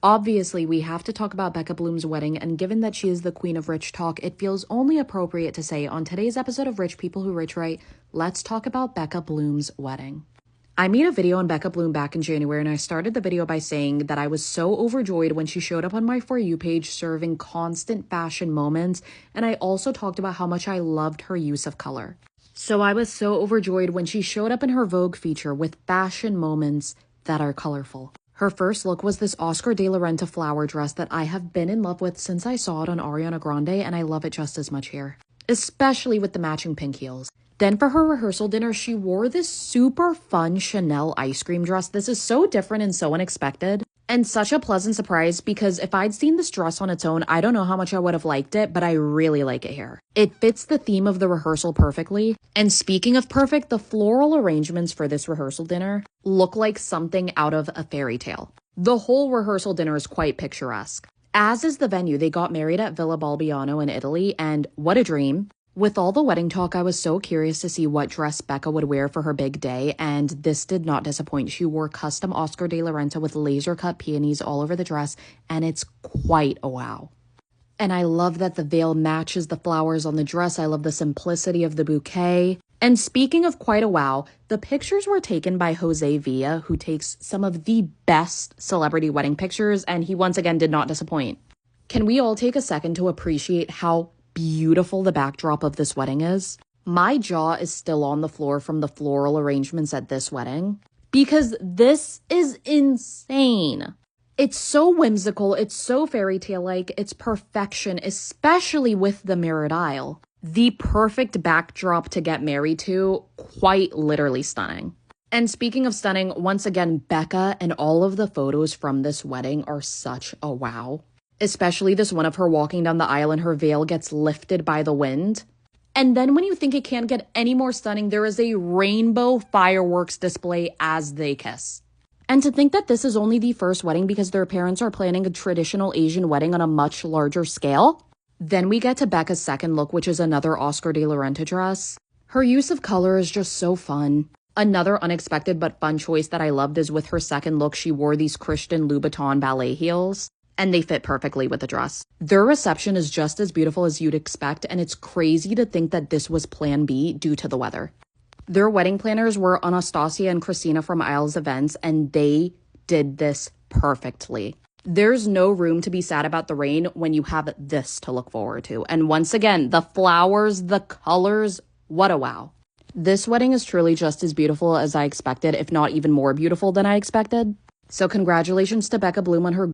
Obviously, we have to talk about Becca Bloom's wedding, and given that she is the queen of rich talk, it feels only appropriate to say on today's episode of Rich People Who Rich Right, let's talk about Becca Bloom's wedding. I made a video on Becca Bloom back in January, and I started the video by saying that I was so overjoyed when she showed up on my For You page serving constant fashion moments, and I also talked about how much I loved her use of color. So I was so overjoyed when she showed up in her Vogue feature with fashion moments that are colorful. Her first look was this Oscar de la Renta flower dress that I have been in love with since I saw it on Ariana Grande, and I love it just as much here, especially with the matching pink heels. Then for her rehearsal dinner, she wore this super fun Chanel ice cream dress. This is so different and so unexpected and such a pleasant surprise because if I'd seen this dress on its own, I don't know how much I would have liked it, but I really like it here. It fits the theme of the rehearsal perfectly. And speaking of perfect, the floral arrangements for this rehearsal dinner look like something out of a fairy tale. The whole rehearsal dinner is quite picturesque. As is the venue, they got married at Villa Balbiano in Italy, and what a dream. With all the wedding talk, I was so curious to see what dress Becca would wear for her big day, and this did not disappoint. She wore custom Oscar de la Renta with laser-cut peonies all over the dress, and it's quite a wow. And I love that the veil matches the flowers on the dress. I love the simplicity of the bouquet. And speaking of quite a wow, the pictures were taken by Jose Villa, who takes some of the best celebrity wedding pictures, and he once again did not disappoint. Can we all take a second to appreciate how beautiful the backdrop of this wedding is? My jaw is still on the floor from the floral arrangements at this wedding because this is insane. It's so whimsical, it's so fairy tale-like, it's perfection, especially with the mirrored aisle. The perfect backdrop to get married to, quite literally stunning. And speaking of stunning, once again, Becca and all of the photos from this wedding are such a wow. Especially this one of her walking down the aisle and her veil gets lifted by the wind. And then when you think it can't get any more stunning, there is a rainbow fireworks display as they kiss. And to think that this is only the first wedding because their parents are planning a traditional Asian wedding on a much larger scale. Then we get to Becca's second look, which is another Oscar de la Renta dress. Her use of color is just so fun. Another unexpected but fun choice that I loved is with her second look, she wore these Christian Louboutin ballet heels, and they fit perfectly with the dress. Their reception is just as beautiful as you'd expect, and it's crazy to think that this was plan B due to the weather. Their wedding planners were Anastasia and Christina from Isles Events, and they did this perfectly. There's no room to be sad about the rain when you have this to look forward to. And once again, the flowers, the colors, what a wow. This wedding is truly just as beautiful as I expected, if not even more beautiful than I expected. So congratulations to Becca Bloom on her